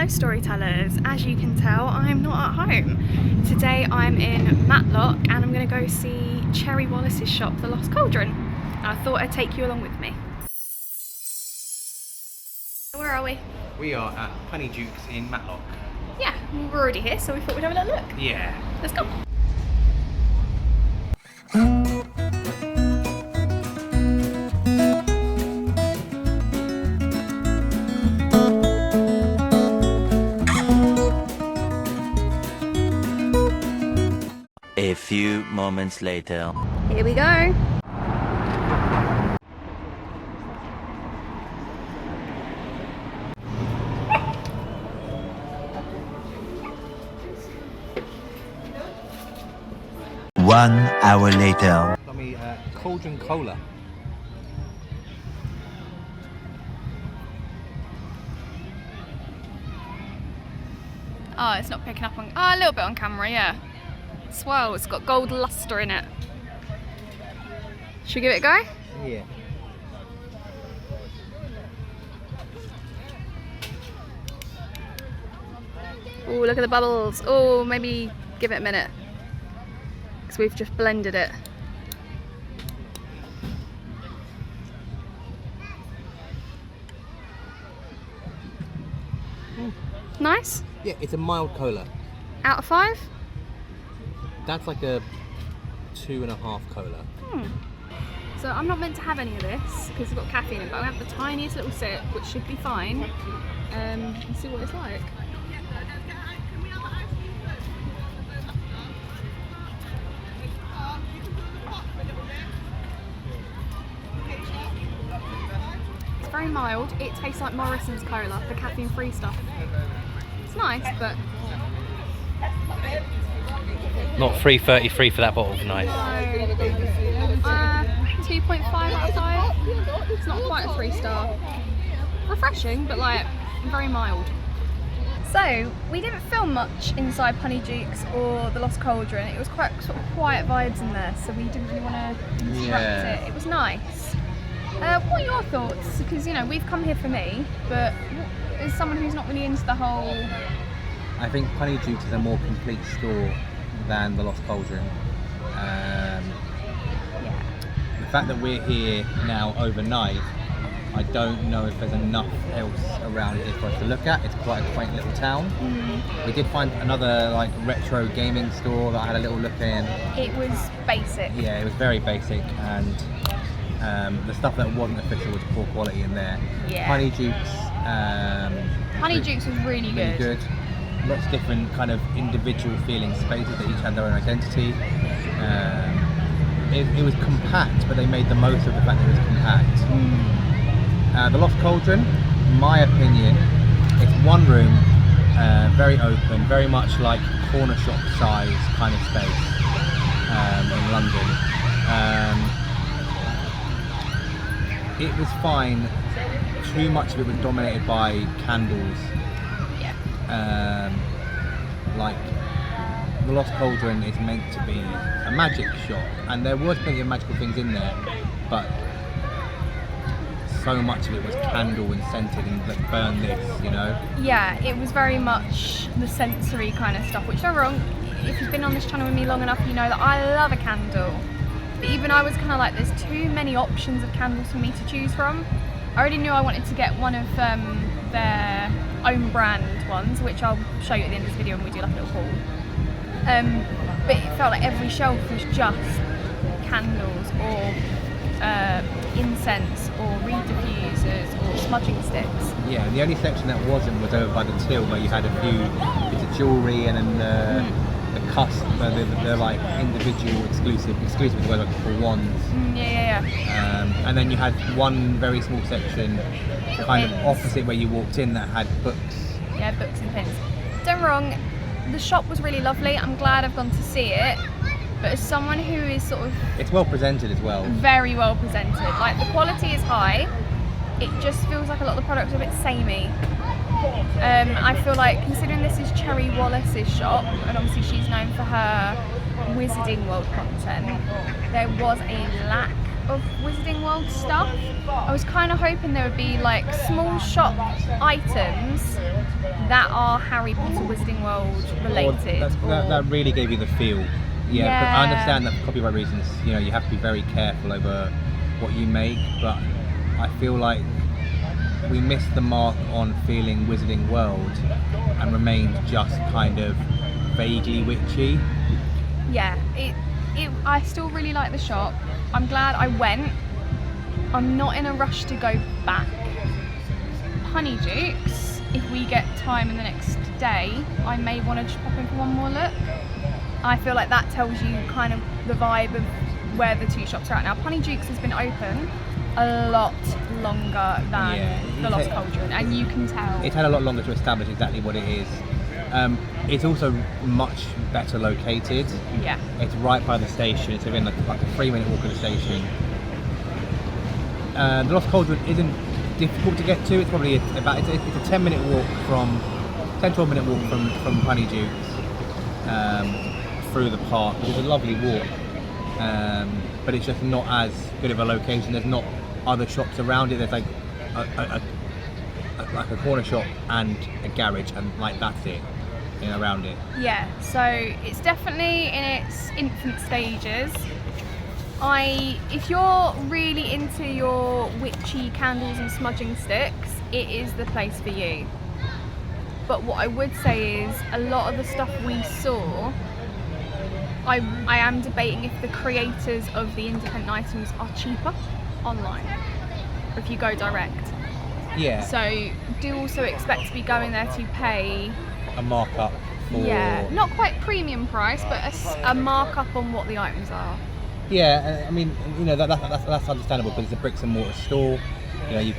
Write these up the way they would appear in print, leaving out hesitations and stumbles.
Hello storytellers, as you can tell I'm not at home. Today I'm in Matlock and I'm going to go see Cherry Wallis's shop, the Lost Cauldron. And I thought I'd take you along with me. Where are we? We are at Punnydukes in Matlock. Yeah, we're already here, so we thought we'd have a little look. Yeah. Let's go. A few moments later. Here we go. One hour later. Got me Cauldron Cola. Oh, it's not picking up on... Oh, a little bit on camera, yeah. Swell, it's got gold lustre in it. Should we give it a go? Yeah. Oh, look at the bubbles. Oh, maybe give it a minute. Because we've just blended it. Nice. Yeah, it's a mild cola. Out of 5? That's like a 2.5 cola. So I'm not meant to have any of this because it's got caffeine in it, but I have the tiniest little sip, which should be fine. And see what it's like. It's very mild. It tastes like Morrison's cola, the caffeine-free stuff. It's nice, but Not $3.33 for that bottle of nice. 2.5 out of 5. It's not quite a 3-star. Refreshing, but like very mild. So we didn't film much inside Punnydukes or the Lost Cauldron. It was quite sort of quiet vibes in there, so we didn't really want to interrupt it. It was nice. What are your thoughts? Because you know we've come here for me, but as someone who's not really into the whole. I think Punnydukes is a more complete store than the Lost Cauldron. The fact that we're here now overnight, I don't know if there's enough else around here for us to look at. It's quite a quaint little town. We did find another like retro gaming store that I had a little look in. It was basic. Yeah, it was very basic, and the stuff that wasn't official was poor quality in there. Yeah. Punnydukes was really really good. Lots of different kind of individual feeling spaces that each had their own identity. It was compact, but they made the most of the fact that it was compact. The Lost Cauldron, in my opinion, it's one room, very open, very much like corner shop size kind of space in London. It was fine. Too much of it was dominated by candles. Like the Lost Cauldron is meant to be a magic shop, and there was plenty of magical things in there, but so much of it was candle and scented and like burn this, you know? Yeah, it was very much the sensory kind of stuff, which don't get me wrong, if you've been on this channel with me long enough, you know that I love a candle. But even I was kind of like, there's too many options of candles for me to choose from. I already knew I wanted to get one of their own brand ones, which I'll show you at the end of this video when we do like a little haul. But it felt like every shelf was just candles or incense or reed diffusers or smudging sticks. Yeah, and the only section that wasn't was over by the till, where you had a few bits of jewellery and then the cusp, the like individual exclusive as well, like for wands. And then you had one very small section kind of opposite where you walked in that had books. Yeah, books and pins. Don't get me wrong, the shop was really lovely. I'm glad I've gone to see it. But as someone who is sort of... It's well presented as well. Very well presented. Like, the quality is high. It just feels like a lot of the products are a bit samey. I feel like, considering this is Cherry Wallis's shop, and obviously she's known for her Wizarding World content, there was a lack of Wizarding World stuff. I was kind of hoping there would be like small shop items that are Harry Potter Wizarding World related. That really gave you the feel. Yeah, but I understand that for copyright reasons, you know, you have to be very careful over what you make, but I feel like we missed the mark on feeling Wizarding World and remained just kind of vaguely witchy. Yeah, I still really like the shop. I'm glad I went. I'm not in a rush to go back. Punnydukes, if we get time in the next day, I may want to just pop in for one more look. I feel like that tells you kind of the vibe of where the two shops are at now. Punnydukes has been open a lot longer than the Lost Cauldron, and you can tell. It's had a lot longer to establish exactly what it is. It's also much better located. Yeah. It's right by the station. It's within like a 3-minute walk of the station. The Lost Cauldron isn't difficult to get to. It's probably it's a 10-minute walk from 12 minute walk from Punnydukes through the park. It's a lovely walk, but it's just not as good of a location. There's not other shops around it. There's like a corner shop and a garage, and like that's it. Around it. Yeah, so it's definitely in its infant stages. If you're really into your witchy candles and smudging sticks, it is the place for you. But what I would say is a lot of the stuff we saw, I am debating if the creators of the independent items are cheaper online, or if you go direct. Yeah. So do also expect to be going there to pay a markup for... Yeah, not quite premium price, but a markup on what the items are. Yeah, I mean, you know, that's understandable because it's a bricks and mortar store. You know, you've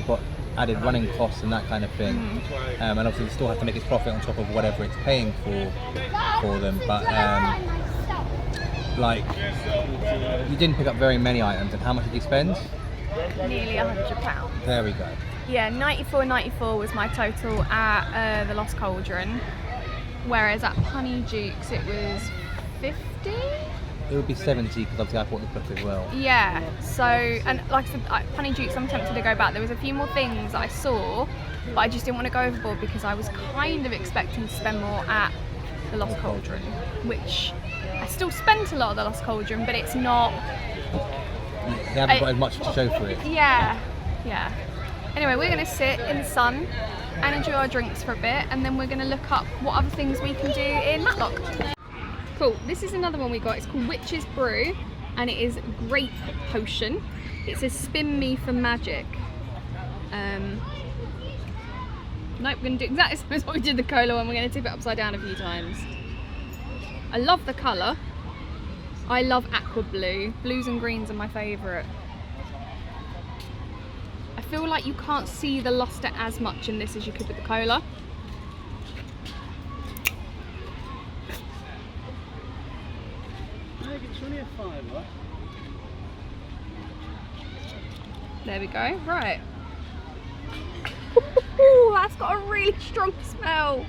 got added running costs and that kind of thing, and obviously the store has to make its profit on top of whatever it's paying for them. But like, you didn't pick up very many items, and how much did you spend? Nearly £100. There we go. Yeah, £94.94 was my total at the Lost Cauldron, whereas at Punnydukes it was 50. It would be 70 because obviously I bought the book as well. Yeah, so, and like I said, at Punnydukes I'm tempted to go back. There was a few more things that I saw, but I just didn't want to go overboard because I was kind of expecting to spend more at the Lost Cauldron, which I still spent a lot of the Lost Cauldron, but it's not... They haven't got as much to show for it. Yeah. Anyway, we're going to sit in the sun and enjoy our drinks for a bit, and then we're going to look up what other things we can do in Matlock. Cool, this is another one we got. It's called Witch's Brew, and it is grape potion. It says spin me for magic. Nope, we're going to do exactly the same as what we did the cola one. We're going to tip it upside down a few times. I love the colour. I love aqua blue. Blues and greens are my favourite. I feel like you can't see the luster as much in this as you could with the cola. There we go, right. Ooh, that's got a really strong smell.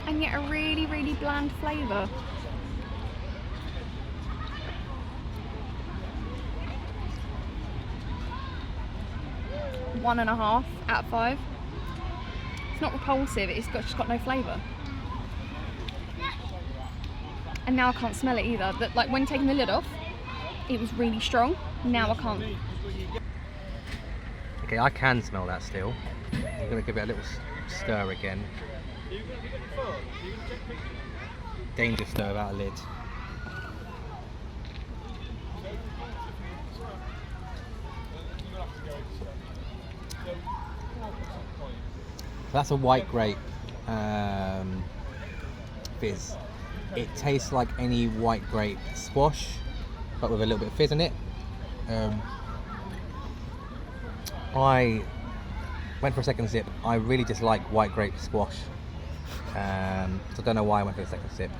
And yet a really, really bland flavour. One and a half out of 5. It's not repulsive, it's just got no flavour. And now I can't smell it either. Like when taking the lid off, it was really strong. Now I can't. Okay, I can smell that still. I'm going to give it a little stir again. Danger stir without a lid. So that's a white grape fizz. It tastes like any white grape squash, but with a little bit of fizz in it. I went for a second sip. I really dislike white grape squash, so I don't know why I went for the second sip.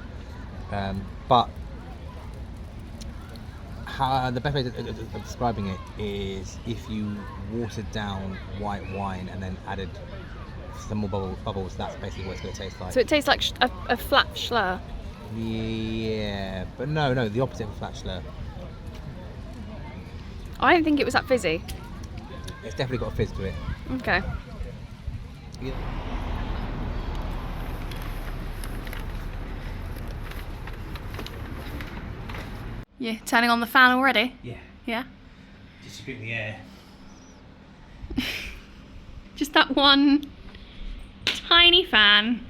But the best way of describing it is if you watered down white wine and then added some more bubbles, that's basically what it's going to taste like. So it tastes like a flat schlur. Yeah, but no, the opposite of a flat schlur. I don't think it was that fizzy. It's definitely got a fizz to it. Okay. Yeah. Yeah, turning on the fan already? Yeah. Yeah? Distribute the air. Just that one tiny fan.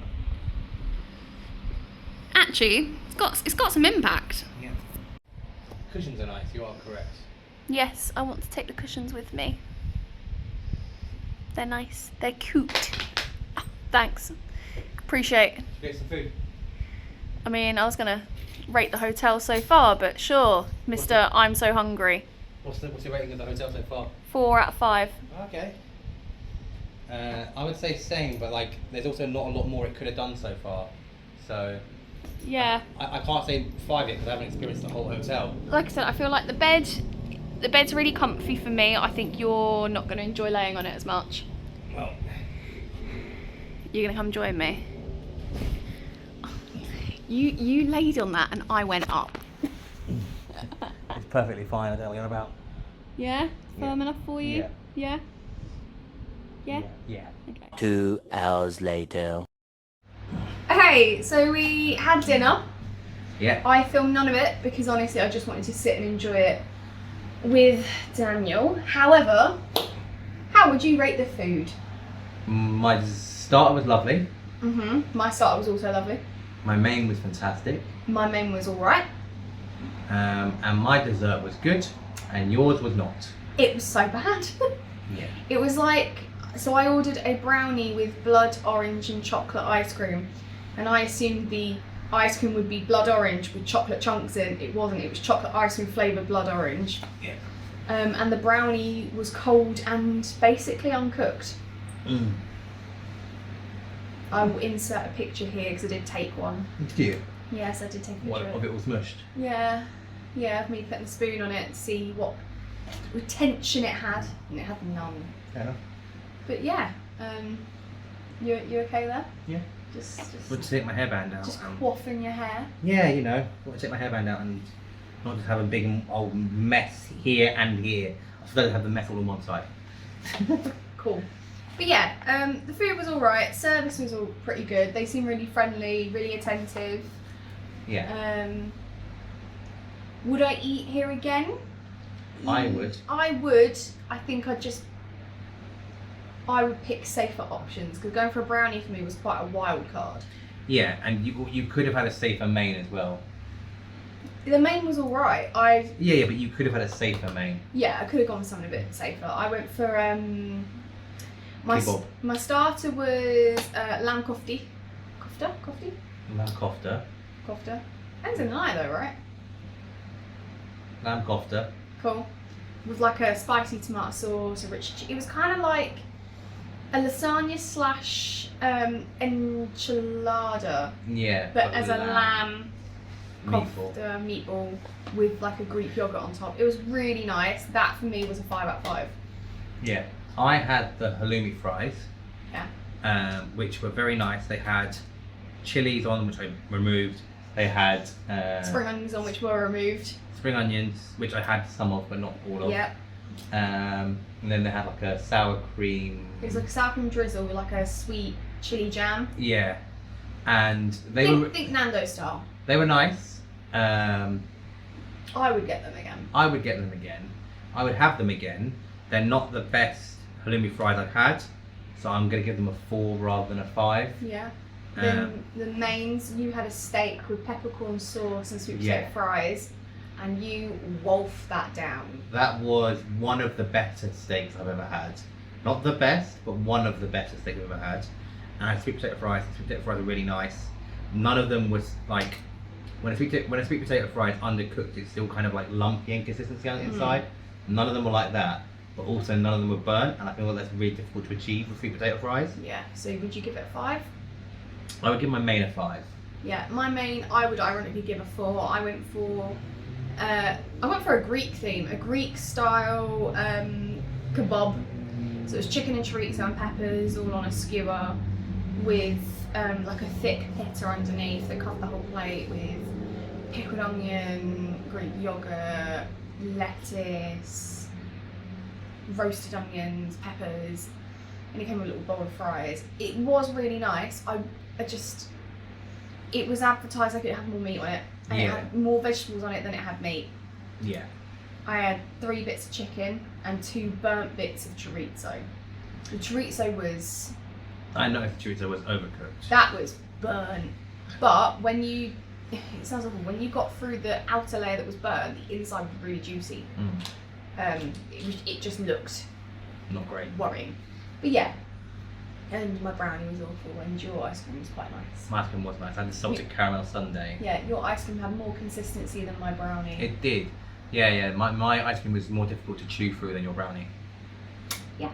Actually, it's got some impact. Yeah. Cushions are nice, you are correct. Yes, I want to take the cushions with me. They're nice. They're cute. Oh, thanks. Appreciate. Should we get some food? I mean, I was gonna rate the hotel so far, but sure, Mr. I'm so hungry. What's the rating of the hotel so far? 4 out of 5. Okay. I would say same, but like, there's also not a lot more it could have done so far. So. Yeah. I can't say 5 yet because I haven't experienced the whole hotel. Like I said, I feel like the bed's really comfy for me. I think you're not going to enjoy laying on it as much. Well. You're going to come join me. You laid on that and I went up. It's perfectly fine, I don't know what you're on about. Yeah? Firm enough for you? Yeah. Yeah? Yeah. Okay. 2 hours later. Okay, so we had dinner. Yeah. I filmed none of it because honestly I just wanted to sit and enjoy it with Daniel. However, how would you rate the food? My starter was lovely. My starter was also lovely. My main was fantastic. My main was alright. And my dessert was good, and yours was not. It was so bad. Yeah. It was like, so I ordered a brownie with blood orange and chocolate ice cream, and I assumed the ice cream would be blood orange with chocolate chunks in. It wasn't, it was chocolate ice cream flavoured blood orange. Yeah. And the brownie was cold and basically uncooked. I will insert a picture here because I did take one. Did you? Yes, I did take a picture What, of it all smushed? Yeah, of me putting the spoon on it to see what retention it had, and it had none. Fair enough. But yeah, you okay there? Yeah. Just Want to take my hairband out? just quaffing your hair. Yeah, you know, want to take my hairband out and not just have a big old mess here and here. I suppose I have the mess all on one side. Cool. But yeah, the food was alright, service was all pretty good. They seemed really friendly, really attentive. Yeah. Would I eat here again? I would. I would. I think I would pick safer options because going for a brownie for me was quite a wild card. Yeah, and you could have had a safer main as well. The main was alright. Yeah, but you could have had a safer main. Yeah, I could have gone for something a bit safer. I went for my starter was lamb kofti. Kofta? Lamb kofta. Kofta. Ends in an I though, right? Lamb kofta. Cool. With like a spicy tomato sauce, a rich. It was kind of like a lasagna slash enchilada. Yeah. But as a lamb meatball. kofta meatball with like a Greek yogurt on top. It was really nice. That for me was a 5 out of 5. Yeah. I had the halloumi fries. Yeah. Which were very nice. They had chilies on, which I removed. They had spring onions on, which were removed. Spring onions, which I had some of, but not all of. Yep. And then they had like a sour cream. It was like a sour cream drizzle with like a sweet chili jam. Yeah. And they think Nando style. They were nice. I would get them again. I would get them again. I would have them again. They're not the best halloumi fries I've had, so I'm going to give them a 4 rather than a 5. Yeah. Then the mains, you had a steak with peppercorn sauce and sweet potato fries, and you wolfed that down. That was one of the better steaks I've ever had. Not the best, but one of the better steaks I've ever had. And I had sweet potato fries. The sweet potato fries are really nice. None of them was like, when a sweet potato fry is undercooked, it's still kind of like lumpy in consistency on the inside. None of them were like that, but also none of them were burnt, and I feel like that's really difficult to achieve with sweet potato fries. Yeah, so would you give it a 5? I would give my main a 5. Yeah, my main I would ironically give a 4. I went for a Greek theme, a Greek style kebab. So it was chicken and chorizo and peppers all on a skewer with like a thick pita underneath that covered the whole plate with pickled onion, Greek yogurt, lettuce, roasted onions, peppers, and it came with a little bowl of fries. It was really nice. It was advertised like it had more meat on it, and it had more vegetables on it than it had meat. Yeah. I had 3 bits of chicken and 2 burnt bits of chorizo. The chorizo was... I noticed the chorizo was overcooked. That was burnt. But when you... It sounds awful. When you got through the outer layer that was burnt, the inside was really juicy. It just looked... Not great. Worrying. But yeah. And my brownie was awful, and your ice cream was quite nice. My ice cream was nice. I had the salted caramel sundae. Yeah, your ice cream had more consistency than my brownie. It did. Yeah. My ice cream was more difficult to chew through than your brownie. Yeah.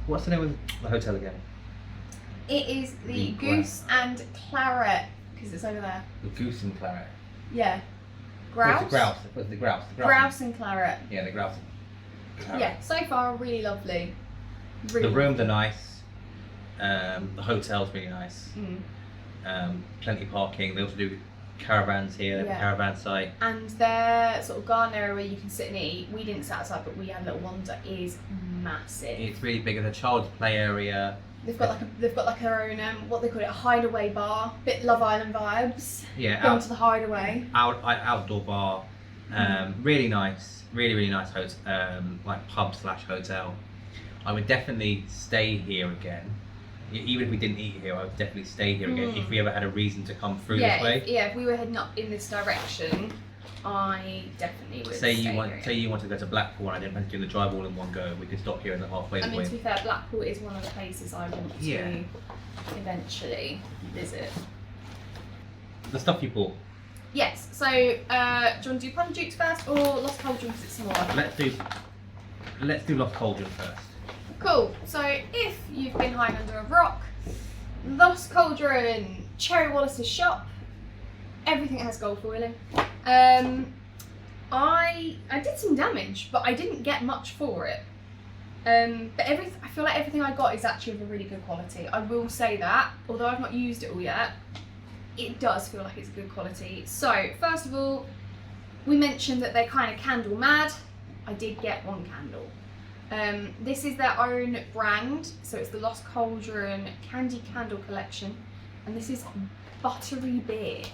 What's the name of the hotel again? It is the Goose and Claret, because it's over there. The Goose and Claret. Yeah. Grouse? The Grouse. Grouse and Claret. Yeah, the Grouse and Claret. Yeah, so far really lovely. Really the rooms are nice. The hotel's really nice. Plenty of parking. They also do caravans here. They have a caravan site. And their sort of garden area where you can sit and eat. We didn't sit outside, but we had a little wander. Is massive. It's really big. There's a child's play area. They've got like their own what they call it, a hideaway bar. Bit Love Island vibes. Yeah. Going to the hideaway. Outdoor bar. Really nice. Really nice hotel. Like pub/hotel. I would definitely stay here again. Even if we didn't eat here, I would definitely stay here again if we ever had a reason to come through this way. If we were heading up in this direction, I definitely would say you want to go to Blackpool and I didn't want to do the drive all in one go, we could stop here in the halfway point. To be fair, Blackpool is one of the places I want to eventually visit. The stuff you bought. Yes, so do you want to do Punnydukes first or Lost Cauldron because it's smaller? Let's do Lost Cauldron first. Cool. So if you've been hiding under a rock, Lost Cauldron, Cherry Wallis's shop, everything has gold foiling. I did some damage, but I didn't get much for it. But I feel like everything I got is actually of a really good quality. I will say that, although I've not used it all yet, it does feel like it's good quality. So first of all, we mentioned that they're kind of candle mad. I did get 1 candle. This is their own brand, so it's the Lost Cauldron Candy Candle Collection, and this is buttery beer.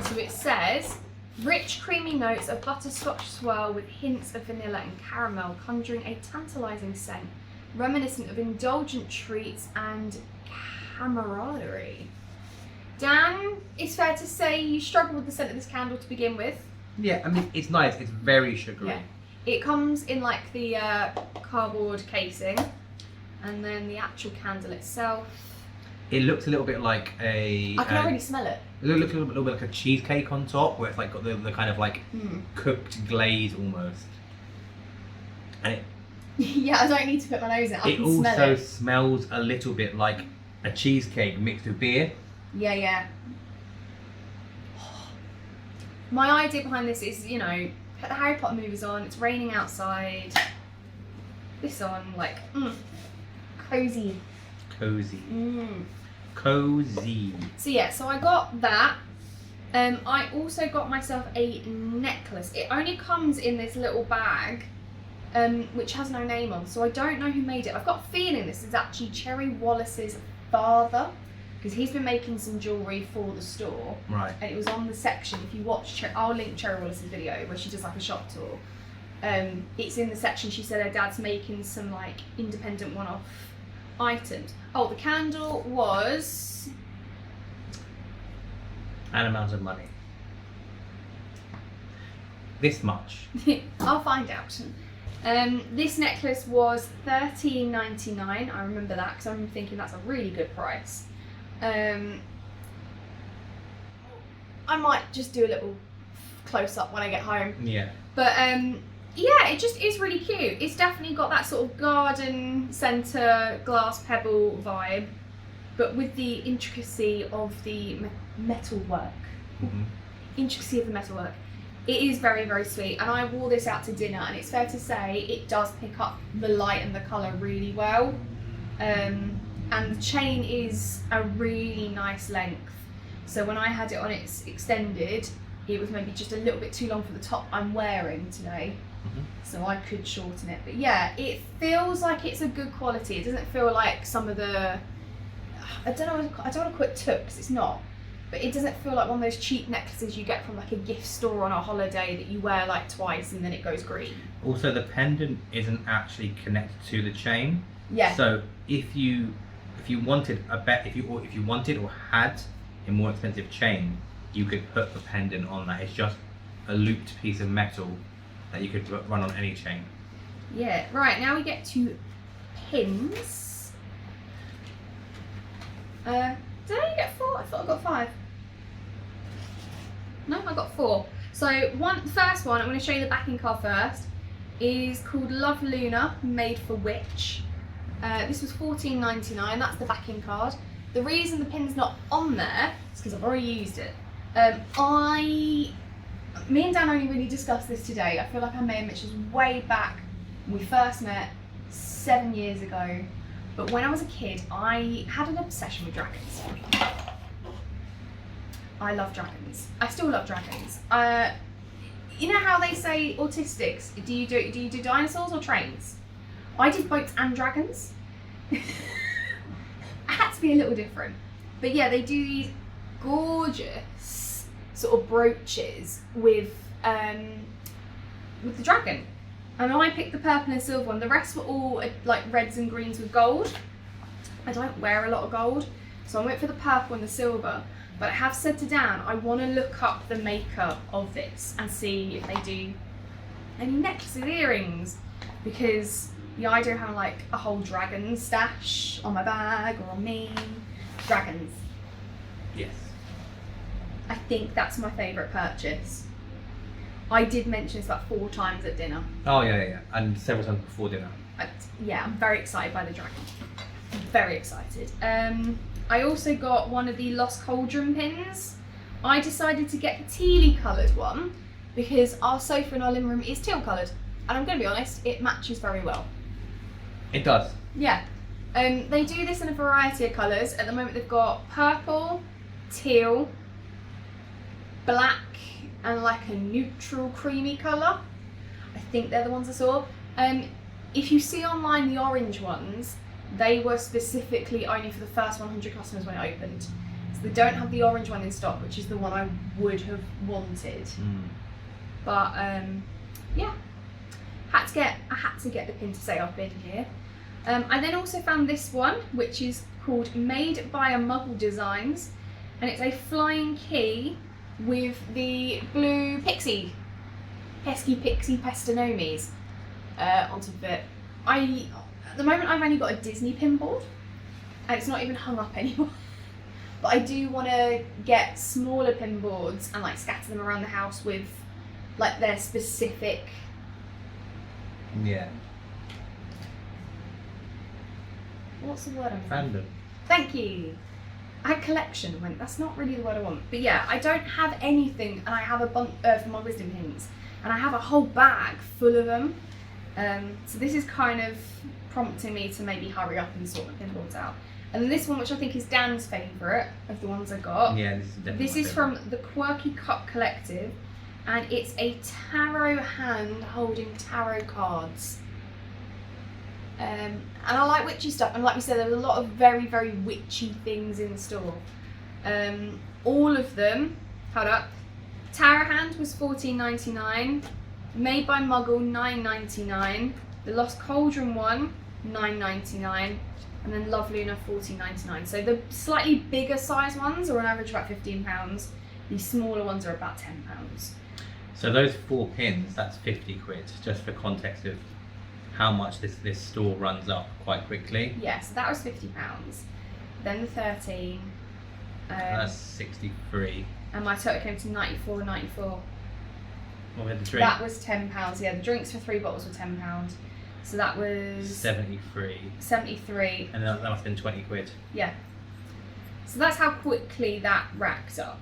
So it says, rich creamy notes of butterscotch swirl with hints of vanilla and caramel, conjuring a tantalising scent, reminiscent of indulgent treats and camaraderie. Dan, it's fair to say you struggled with the scent of this candle to begin with. Yeah, I mean, it's nice, it's very sugary. Yeah. It comes in like the cardboard casing, and then the actual candle itself. It looks a little bit like a... I can already smell it. It looks a little bit like a cheesecake on top, where it's like got the kind of like cooked glaze almost. And it... Yeah, I don't need to put my nose in it. I can smell it. It also smells a little bit like a cheesecake mixed with beer. Yeah. My idea behind this is, put the Harry Potter movies on, it's raining outside, this on, like, cozy. Cozy. So I got that. I also got myself a necklace. It only comes in this little bag, which has no name on, so I don't know who made it. I've got a feeling this is actually Cherry Wallis's father, because he's been making some jewellery for the store. Right. And it was on the section, if you watch, I'll link Cherry Wallis's video where she does like a shop tour. It's in the section, she said her dad's making some like independent one-off items. Oh, the candle was... An amount of money. This much. I'll find out. This necklace was $13.99. I remember that because I'm thinking that's a really good price. I might just do a little close up when I get home. Yeah. But yeah, it just is really cute. It's definitely got that sort of garden centre glass pebble vibe, but with the intricacy of the metalwork. Intricacy of the metalwork. It is very, very sweet, and I wore this out to dinner, and it's fair to say it does pick up the light and the colour really well. And the chain is a really nice length. So when I had it on its extended, it was maybe just a little bit too long for the top I'm wearing today. so I could shorten it. But yeah, it feels like it's a good quality. It doesn't feel like some of the, I don't want to call it took, because it's not, but it doesn't feel like one of those cheap necklaces you get from like a gift store on a holiday that you wear like twice and then it goes green. Also, the pendant isn't actually connected to the chain. Yeah. So if you wanted if you wanted or had a more expensive chain, you could put the pendant on that. It's just a looped piece of metal that you could run on any chain. Yeah. Right, now we get to pins. Did I only get 4? I thought I got 5. No, I got 4. So the first one, I'm going to show you the backing card first, is called Love Luna, made for Witch. This was $14.99, that's the backing card. The reason the pin's not on there is because I've already used it. Me and Dan only really discussed this today. I feel like I may have mentioned this way back when we first met 7 years ago. But when I was a kid, I had an obsession with dragons. I love dragons. I still love dragons. You know how they say autistics? Do you do dinosaurs or trains? I did boats and dragons. I had to be a little different. But yeah, they do these gorgeous sort of brooches with the dragon. And I picked the purple and silver one. The rest were all like reds and greens with gold. I don't wear a lot of gold, so I went for the purple and the silver. But I have said to Dan, I want to look up the maker of this and see if they do any necklaces, earrings, because the idea of having like a whole dragon stash on my bag or on me, dragons. Yes. I think that's my favourite purchase. I did mention this about 4 times at dinner. Oh yeah, and several times before dinner. Yeah, I'm very excited by the dragon. I'm very excited. I also got one of the Lost Cauldron pins. I decided to get the tealy coloured one because our sofa in our living room is teal coloured, and I'm going to be honest, it matches very well. It does. Yeah. They do this in a variety of colours. At the moment they've got purple, teal, black, and like a neutral creamy colour. I think they're the ones I saw. If you see online the orange ones, they were specifically only for the first 100 customers when it opened. So they don't have the orange one in stock, which is the one I would have wanted. But yeah, I had to get the pin to say I've been here. I then also found this one, which is called Made by a Muggle Designs, and it's a flying key with the blue pesky pixie pestinomies on top of it. At the moment I've only got a Disney pin board and it's not even hung up anymore. But I do want to get smaller pin boards and like scatter them around the house with like their specific. Yeah. What's the word I'm Fandom. Thank you. I had collection, that's not really the word I want. But yeah, I don't have anything, and I have a bunch for my wisdom pins, and I have a whole bag full of them. So this is kind of prompting me to maybe hurry up and sort the pin boards out. And then this one, which I think is Dan's favourite of the ones I got. Yeah, this is definitely. This is from the Quirky Cup Collective, and it's a tarot hand holding tarot cards. And I like witchy stuff, and like we said, there was a lot of very, very witchy things in the store. All of them, hold up, Tarot Hand was $14.99, Made by Muggle $9.99, the Lost Cauldron one $9.99, and then Love Luna $14.99. So the slightly bigger size ones are on average about £15, the smaller ones are about £10. So those 4 pins, that's 50 quid, just for context of how much this store runs up quite quickly. Yeah, so that was £50. Then the 13. That's 63. And my total came to $94.94. What with the drink? That was £10. Yeah, the drinks for 3 bottles were £10. So that was 73. 73. And that must have been 20 quid. Yeah. So that's how quickly that racked up.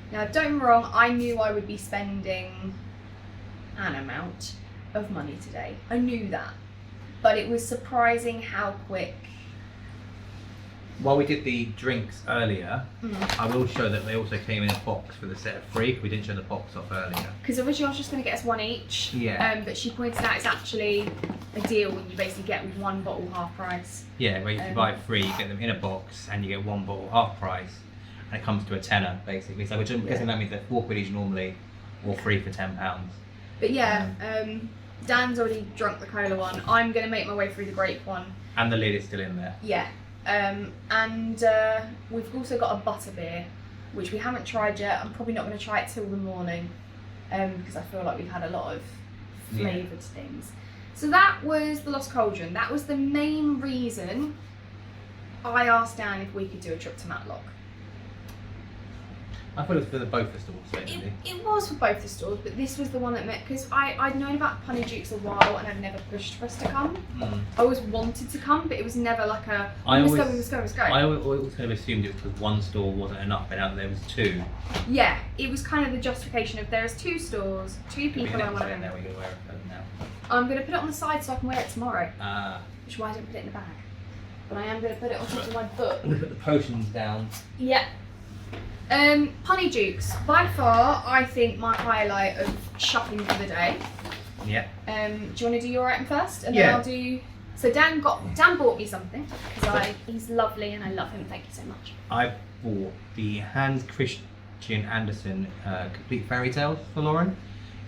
Now, don't get me wrong, I knew I would be spending an amount of money today. I knew that. But it was surprising how quick While we did the drinks earlier, I will show that they also came in a box with a set of 3. We didn't show the box off earlier. Because originally I was just going to get us 1 each. Yeah. But she pointed out it's actually a deal when you basically get with 1 bottle half price. Yeah, where if you buy 3, you get them in a box and you get 1 bottle half price, and it comes to a tenner basically. So which I'm guessing that means that 4 quid each normally, or 3 for £10. But yeah, Dan's already drunk the cola one. I'm going to make my way through the grape one. And the lid is still in there. Yeah. And we've also got a butter beer, which we haven't tried yet. I'm probably not going to try it till the morning, because I feel like we've had a lot of flavoured things. So that was the Lost Cauldron. That was the main reason I asked Dan if we could do a trip to Matlock. I thought it was for both the stores, basically. It was for both the stores, but this was the one that met, because I'd known about Punnydukes a while and I'd never pushed for us to come. I always wanted to come, but it was never like a, we must go. I always kind of assumed it was because 1 store wasn't enough, and out there was 2. Yeah, it was kind of the justification of there's 2 stores, 2 people I want to now. We're going to wear it now. I'm going to put it on the side so I can wear it tomorrow. Which is why I didn't put it in the bag. But I am going to put it on top of my book. I'm going to put the potions down. Yeah. Punnydukes, by far, I think my highlight of shopping for the day. Yeah. Do you want to do your item first, and then I'll do? So Dan bought me something because he's lovely and I love him. Thank you so much. I bought the Hans Christian Andersen Complete Fairy Tales for Lauren.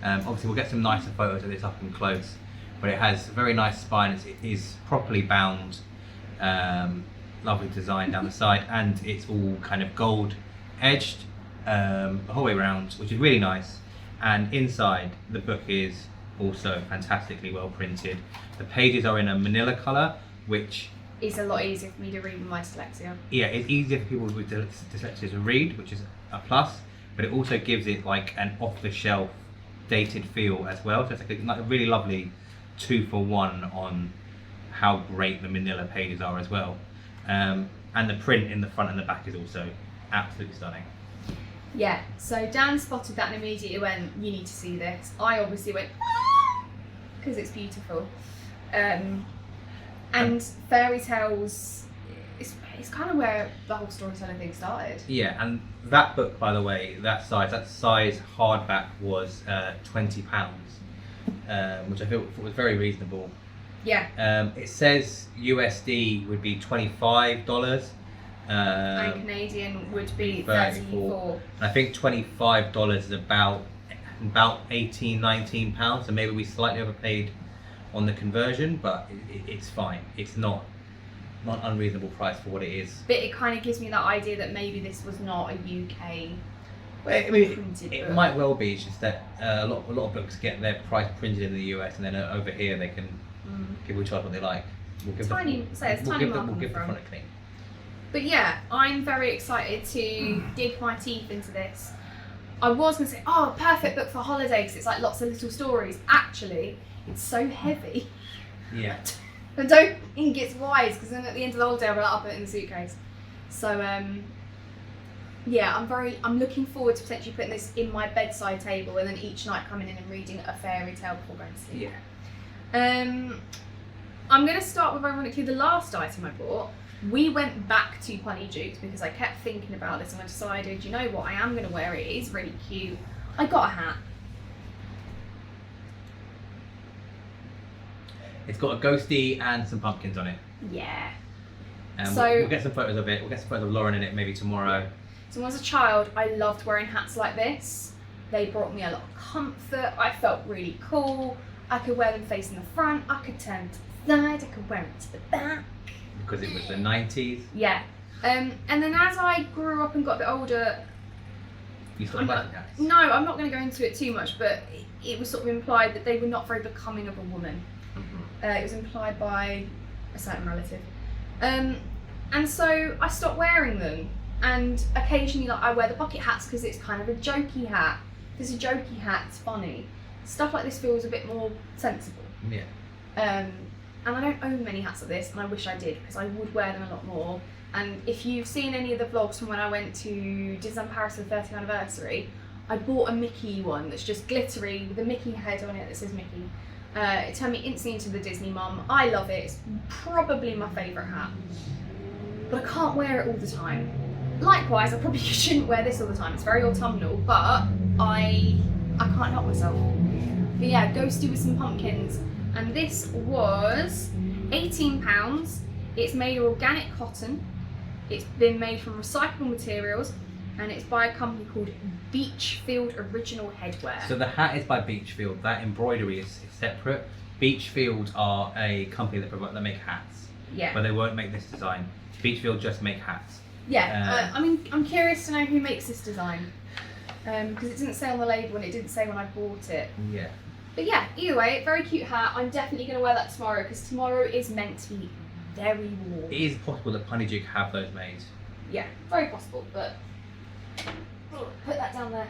Obviously, we'll get some nicer photos of this up and close, but it has a very nice spine. It is properly bound, lovely design down the side, and it's all kind of gold edged the whole way around, which is really nice. And inside the book is also fantastically well printed. The pages are in a manila colour, which is a lot easier for me to read with my dyslexia. Yeah, it's easier for people with dyslexia to read, which is a plus, but it also gives it like an off-the-shelf dated feel as well. So it's like a really lovely 2-for-1 on how great the manila pages are as well. And the print in the front and the back is also absolutely stunning. Yeah, so Dan spotted that and immediately went, you need to see this. I obviously went, because it's beautiful. And fairy tales, it's kind of where the whole storytelling thing started. Yeah, and that book, by the way, that size hardback was £20, which I thought was very reasonable. Yeah. It says USD would be $25. And Canadian would be 34. And I think $25 is about £18-19, so maybe we slightly overpaid on the conversion, but it's fine. It's not an unreasonable price for what it is. But it kind of gives me that idea that maybe this was not a UK printed it book. Might well be. It's just that a lot of books get their price printed in the US, and then over here they can people charge what they like. We'll give the front a clean. But yeah, I'm very excited to dig my teeth into this. I was going to say, oh, perfect book for holiday because it's like lots of little stories. Actually, it's so heavy. Yeah. I don't think it's wise because then at the end of the holiday I'll be like, I'll put it in the suitcase. So yeah, I'm looking forward to potentially putting this in my bedside table and then each night coming in and reading a fairy tale before going to sleep. Yeah. I'm going to start with ironically the last item I bought. We went back to Punnydukes because I kept thinking about this and I decided, you know what, I am going to wear it. It is really cute. I got a hat. It's got a ghosty and some pumpkins on it. Yeah. And so we'll get some photos of it. We'll get some photos of Lauren in it maybe tomorrow. So as a child, I loved wearing hats like this. They brought me a lot of comfort. I felt really cool. I could wear them facing the front. I could turn to the side. I could wear it to the back. Because it was the 90s. Yeah. And then as I grew up and got a bit older... You started wearing hats? No, I'm not going to go into it too much, but it was sort of implied that they were not very becoming of a woman. It was implied by a certain relative. And so I stopped wearing them. And occasionally I wear the bucket hats because it's kind of a jokey hat. If it's a jokey hat, it's funny. Stuff like this feels a bit more sensible. Yeah. And I don't own many hats like this, and I wish I did because I would wear them a lot more. And if you've seen any of the vlogs from when I went to Disneyland Paris for the 30th anniversary, I bought a Mickey one that's just glittery with a Mickey head on it that says Mickey. It turned me instantly into the Disney mum. I love it. It's probably my favourite hat. but I can't wear it all the time. Likewise, I probably shouldn't wear this all the time. It's very autumnal, but I can't help myself. But yeah, ghosty with some pumpkins. And this was £18. It's made of organic cotton. It's been made from recyclable materials, and it's by a company called Beachfield Original Headwear. So the hat is by Beachfield. That embroidery is separate. Beachfield are a company that make hats. Yeah. But they won't make this design. Beachfield just make hats. Yeah. I mean, I'm curious to know who makes this design, because it didn't say on the label and it didn't say when I bought it. Yeah. But yeah, either way, very cute hat. I'm definitely going to wear that tomorrow because tomorrow is meant to be very warm. It is possible that Punnydukes have those made. Yeah, very possible, but put that down there.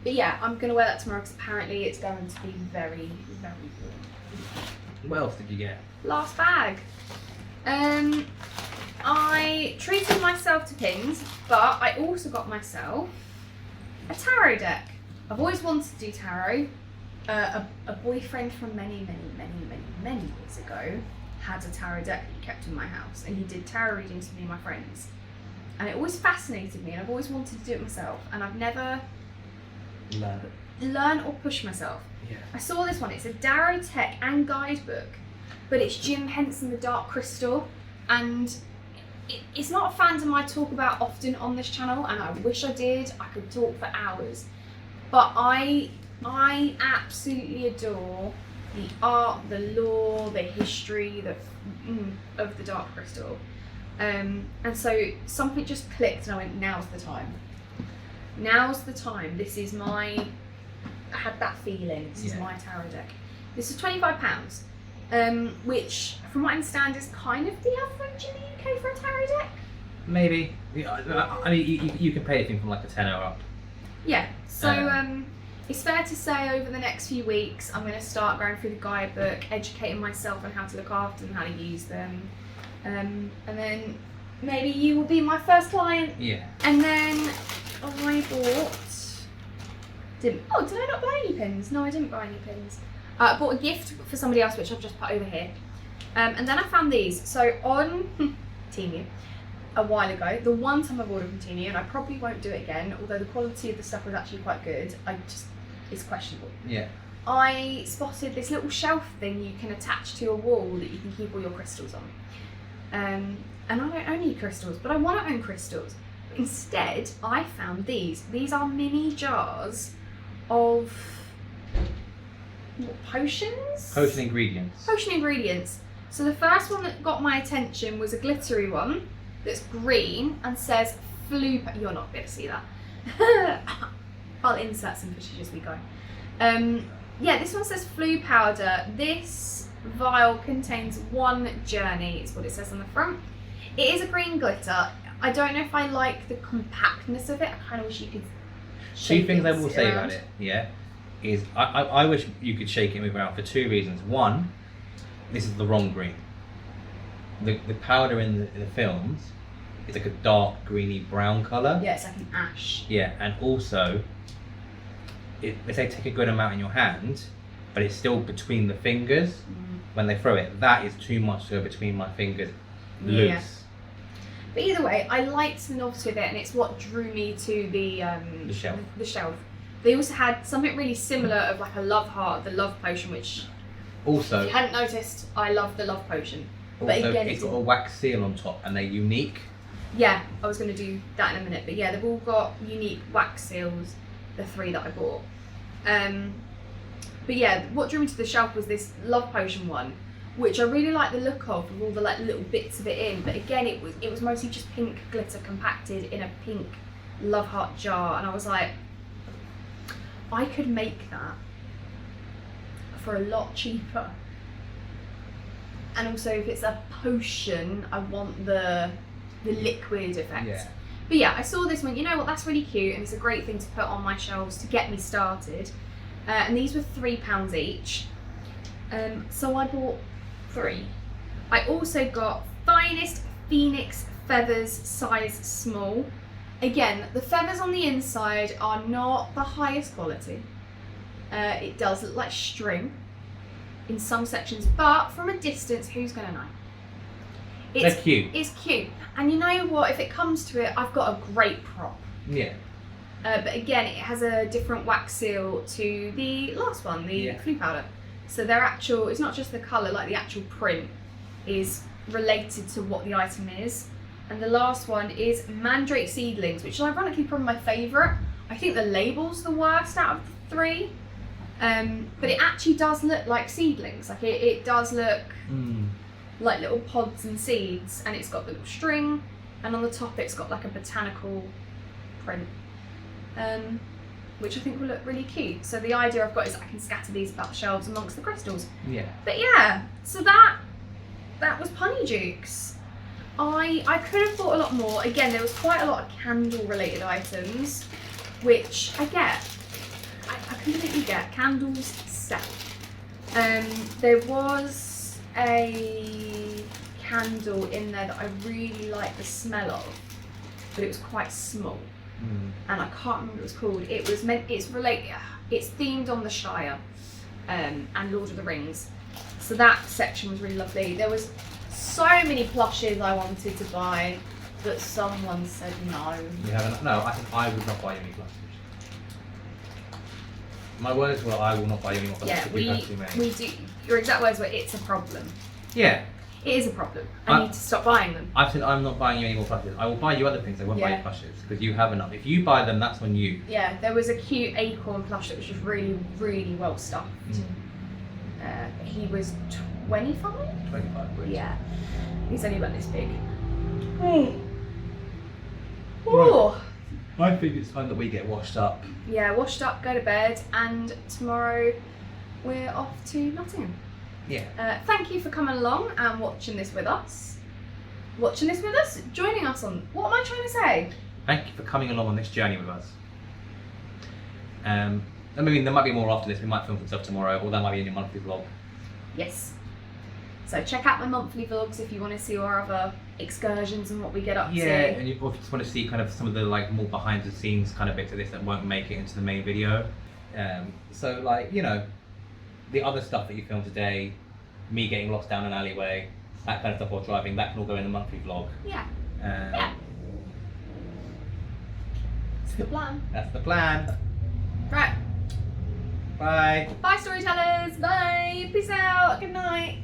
But yeah, I'm going to wear that tomorrow because apparently it's going to be very, very warm. What else did you get? Last bag. I treated myself to pins, but I also got myself a tarot deck. I've always wanted to do tarot. A boyfriend from many years ago had a tarot deck that he kept in my house, and he did tarot readings for me and my friends. And it always fascinated me, and I've always wanted to do it myself, and I've never learned or pushed myself. Yeah. I saw this one. It's a Darrow Tech and guidebook, but it's Jim Henson, the Dark Crystal, and it's not a fandom I talk about often on this channel, and I wish I did. I could talk for hours, but I absolutely adore the art, the lore, the history of the Dark Crystal. And so something just clicked and I went, now's the time. Now's the time. I had that feeling. This is my tarot deck. This is £25, which from what I understand is kind of the average in the UK for a tarot deck. Maybe. I mean, you can pay anything from like a tenner up. Yeah, so it's fair to say over the next few weeks I'm going to start going through the guidebook, educating myself on how to look after them, how to use them, and then maybe you will be my first client. Yeah. And then I did I not buy any pins? No, I didn't buy any pins. I bought a gift for somebody else, which I've just put over here. And then I found these. So on Temu, a while ago, the one time I've ordered from Temu, and I probably won't do it again, although the quality of the stuff was actually quite good, it's questionable. Yeah. I spotted this little shelf thing you can attach to a wall that you can keep all your crystals on. And I don't own any crystals, but I want to own crystals. Instead, I found these. These are mini jars of potions? Potion ingredients. Potion ingredients. So the first one that got my attention was a glittery one that's green and says flu. You're not going to see that. I'll insert some pictures as we go. Yeah, this one says flu powder. This vial contains one journey, is what it says on the front. It is a green glitter. I don't know if I like the compactness of it. I kind of wish you could shake it. Two things I will say around. about it, yeah, is I wish you could shake it and move around for two reasons. One, this is the wrong green. The powder in the films is like a dark greeny brown colour. Yeah, it's like an ash. Yeah, and also, they say take a good amount in your hand, but it's still between the fingers. When they throw it, that is too much to go between my fingers, loose. Yeah. But either way, I liked the novelty of it, and it's what drew me to the shelf. The shelf. They also had something really similar of like a love heart, the love potion, which Also, if you hadn't noticed, I love the love potion. But also again, it's got a wax seal on top, and they're unique. Yeah, I was going to do that in a minute, but yeah, they've all got unique wax seals, the three that I bought. But yeah, what drew me to the shelf was this love potion one, which I really like the look of, with all the like little bits of it in. But again, it was mostly just pink glitter compacted in a pink love heart jar, and I was like, I could make that for a lot cheaper. And also, if it's a potion, I want the liquid effect. Yeah. But yeah, I saw this one, you know what, that's really cute, and it's a great thing to put on my shelves to get me started. And these were £3 each. So I bought 3. I also got Finest Phoenix Feathers size small. Again, the feathers on the inside are not the highest quality. It does look like string in some sections, but from a distance, who's gonna know? They're cute. It's cute. And you know what? If it comes to it, I've got a great prop. Yeah. But again, it has a different wax seal to the last one, the flea powder. So they're actual, it's not just the colour, like the actual print is related to what the item is. And the last one is Mandrake Seedlings, which is ironically probably my favourite. I think the label's the worst out of the 3. But it actually does look like seedlings. Like it does look like little pods and seeds, and it's got the little string, and on the top it's got like a botanical print, which I think will look really cute. So the idea I've got is I can scatter these about the shelves amongst the crystals. Yeah. But yeah, so that was Punnydukes. I could have bought a lot more. Again, there was quite a lot of candle related items, which I get. I completely get. Candles sell. There was a candle in there that I really like the smell of, but it was quite small, and I can't remember what it was called. It's themed on the Shire and Lord of the Rings, so that section was really lovely. There was so many plushes I wanted to buy, but someone said no. You haven't? No, I think I would not buy any plushes. My words were, I will not buy any more plushes. Yeah, we do. Your exact words were, it's a problem. Yeah. It is a problem. I need to stop buying them. I've said I'm not buying you any more plushes. I will buy you other things. I won't buy you plushes because you have enough. If you buy them, that's on you. Yeah, there was a cute acorn plush that was just really, really well stuffed. He was 25? 25 quid. Yeah. He's only about this big. Right. I think it's time that we get washed up. Yeah, washed up, go to bed, and tomorrow we're off to Nottingham. Yeah. Thank you for coming along and watching this with us. Joining us on, what am I trying to say? Thank you for coming along on this journey with us. I mean, there might be more after this. We might film some stuff tomorrow, or that might be in your monthly vlog. Yes. So check out my monthly vlogs if you want to see our other excursions and what we get up to. Yeah, and if you just want to see kind of some of the like more behind the scenes kind of bits of this that won't make it into the main video. So like, you know, the other stuff that you filmed today, me getting lost down an alleyway, that kind of stuff while driving, that can all go in the monthly vlog. Yeah. Yeah. That's the plan. That's the plan. Right. Bye. Bye, storytellers. Bye. Peace out. Good night.